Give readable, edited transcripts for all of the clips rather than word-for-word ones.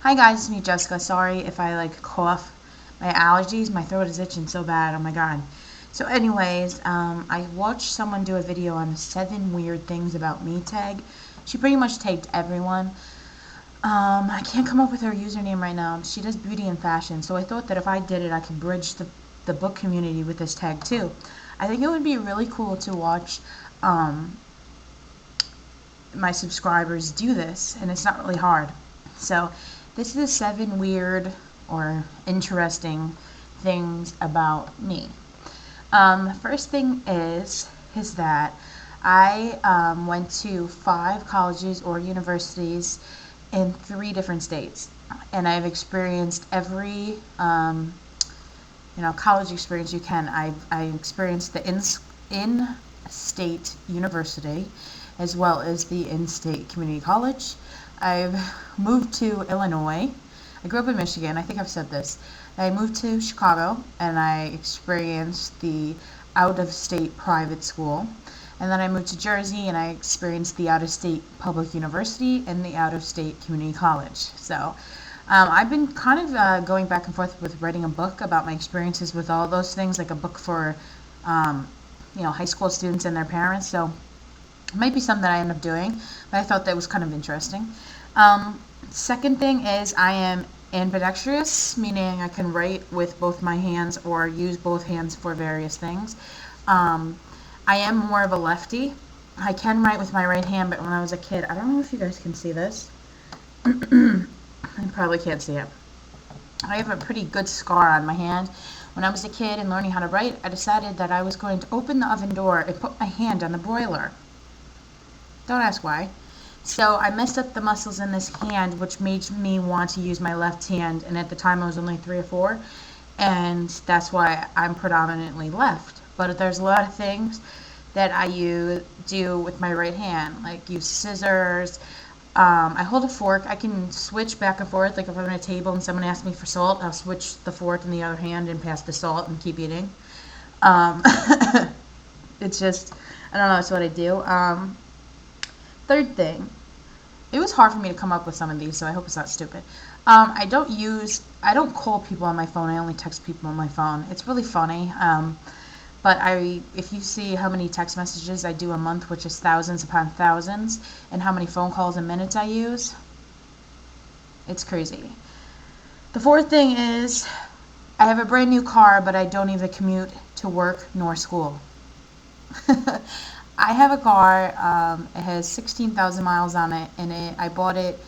Hi guys, it's me Jessica. Sorry if I cough. My allergies, my throat is itching so bad. Oh my god. So anyways, I watched someone do a video on the 7 weird things about me tag. She pretty much tagged everyone. I can't come up with her username right now. She does beauty and fashion, so I thought that if I did it, I could bridge the book community with this tag too. I think it would be really cool to watch my subscribers do this, and it's not really hard. So, this is the 7 weird or interesting things about me. First thing is that I went to 5 colleges or universities in 3 different states, and I've experienced every college experience you can. I experienced the in-state university as well as the in-state community college. I've moved to Illinois. I grew up in Michigan. I think I've said this. I moved to Chicago and I experienced the out-of-state private school. And then I moved to Jersey and I experienced the out-of-state public university and the out-of-state community college. So I've been kind of going back and forth with writing a book about my experiences with all those things, like a book for high school students and their parents. So it might be something that I end up doing, but I thought that was kind of interesting. Second thing is I am ambidextrous, meaning I can write with both my hands or use both hands for various things. I am more of a lefty. I can write with my right hand, but when I was a kid, I don't know if you guys can see this. I probably can't see it. I have a pretty good scar on my hand. When I was a kid and learning how to write, I decided that I was going to open the oven door and put my hand on the broiler. Don't ask why. So I messed up the muscles in this hand, which made me want to use my left hand. And at the time, I was only 3 or 4. And that's why I'm predominantly left. But there's a lot of things that I do with my right hand, like use scissors. I hold a fork. I can switch back and forth. Like if I'm at a table and someone asks me for salt, I'll switch the fork in the other hand and pass the salt and keep eating. It's just, I don't know, it's what I do. Third thing, it was hard for me to come up with some of these, so I hope it's not stupid. I don't call people on my phone. I only text people on my phone. It's really funny. But if you see how many text messages I do a month, which is thousands upon thousands, and how many phone calls and minutes I use, it's crazy. The fourth thing is I have a brand new car, but I don't even commute to work nor school. I have a car. It has 16,000 miles on it, and I bought it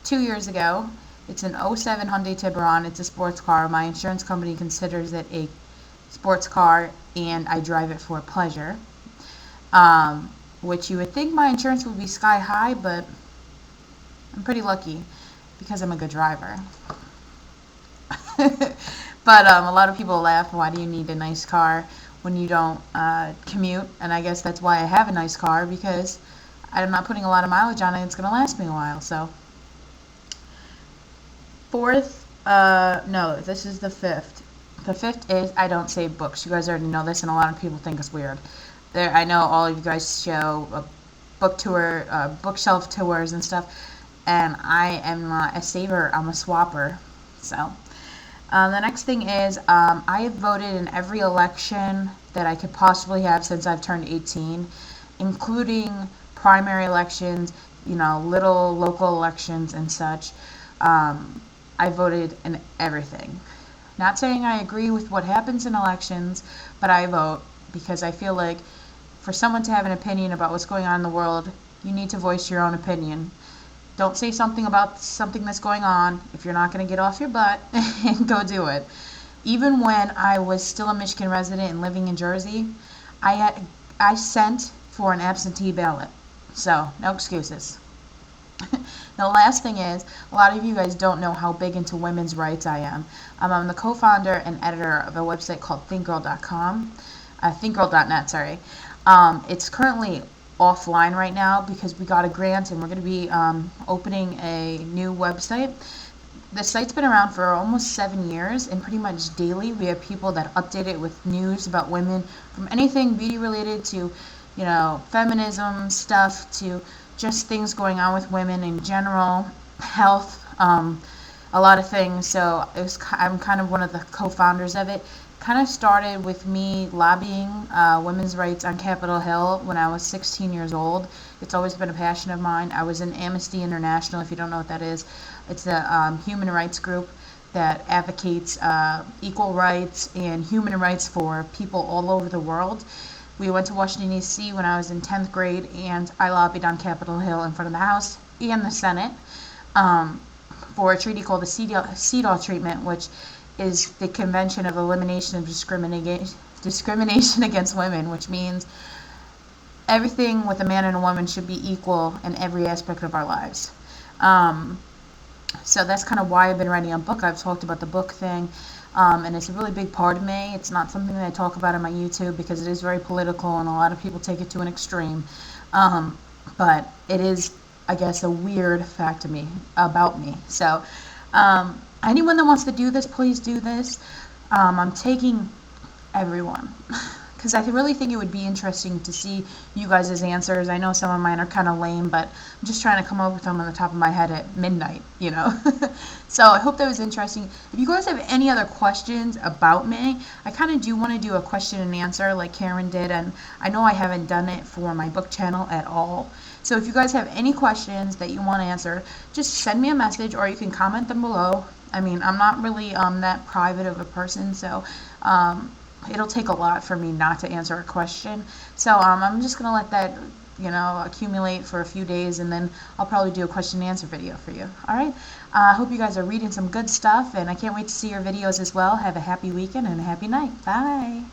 2 years ago. It's an '07 Hyundai Tiburon. It's a sports car. My insurance company considers it a sports car, and I drive it for pleasure. Which you would think my insurance would be sky high, but I'm pretty lucky because I'm a good driver. But a lot of people laugh, why do you need a nice car when you don't commute? And I guess that's why I have a nice car, because I'm not putting a lot of mileage on it. It's going to last me a while. So, fourth, no, this is the fifth. The fifth is I don't save books. You guys already know this, and a lot of people think it's weird. I know all of you guys show a book tour, bookshelf tours and stuff, and I am not a saver. I'm a swapper. So, the next thing is I have voted in every election that I could possibly have since I've turned 18, including primary elections, little local elections and such. I voted in everything. Not saying I agree with what happens in elections, but I vote because I feel like for someone to have an opinion about what's going on in the world, you need to voice your own opinion. Don't say something about something that's going on if you're not going to get off your butt and go do it. Even when I was still a Michigan resident and living in Jersey, I sent for an absentee ballot. So, no excuses. The last thing is, a lot of you guys don't know how big into women's rights I am. I'm the co-founder and editor of a website called thinkgirl.com, thinkgirl.net, sorry. It's currently offline right now because we got a grant and we're going to be opening a new website. The site's been around for almost 7 years, and pretty much daily we have people that update it with news about women, from anything beauty related to, feminism stuff, to just things going on with women in general, health, a lot of things. So I'm kind of one of the co-founders of it. Kind of started with me lobbying women's rights on Capitol Hill when I was 16 years old. It's always been a passion of mine. I was in Amnesty International, if you don't know what that is. It's a human rights group that advocates equal rights and human rights for people all over the world. We went to Washington, D.C. when I was in 10th grade, and I lobbied on Capitol Hill in front of the House and the Senate um, for a treaty called the CEDAW treatment, which is the Convention of Elimination of Discrimination Against Women, which means everything with a man and a woman should be equal in every aspect of our lives. Um, so that's kind of why I've been writing a book. I've talked about the book thing, and it's a really big part of me. It's not something that I talk about on my YouTube because it is very political and a lot of people take it to an extreme. Um, but it is, I guess, a weird fact to me about me. So anyone that wants to do this, please do this. I'm taking everyone because I really think it would be interesting to see you guys' answers. I know some of mine are kind of lame, but I'm just trying to come up with them on the top of my head at midnight, you know. So I hope that was interesting. If you guys have any other questions about me, I kind of do want to do a question and answer like Karen did, and I know I haven't done it for my book channel at all. So if you guys have any questions that you want to answer, just send me a message or you can comment them below. I mean, I'm not really that private of a person, so it'll take a lot for me not to answer a question. So I'm just going to let that, accumulate for a few days, and then I'll probably do a question and answer video for you. All right? I hope you guys are reading some good stuff, and I can't wait to see your videos as well. Have a happy weekend and a happy night. Bye.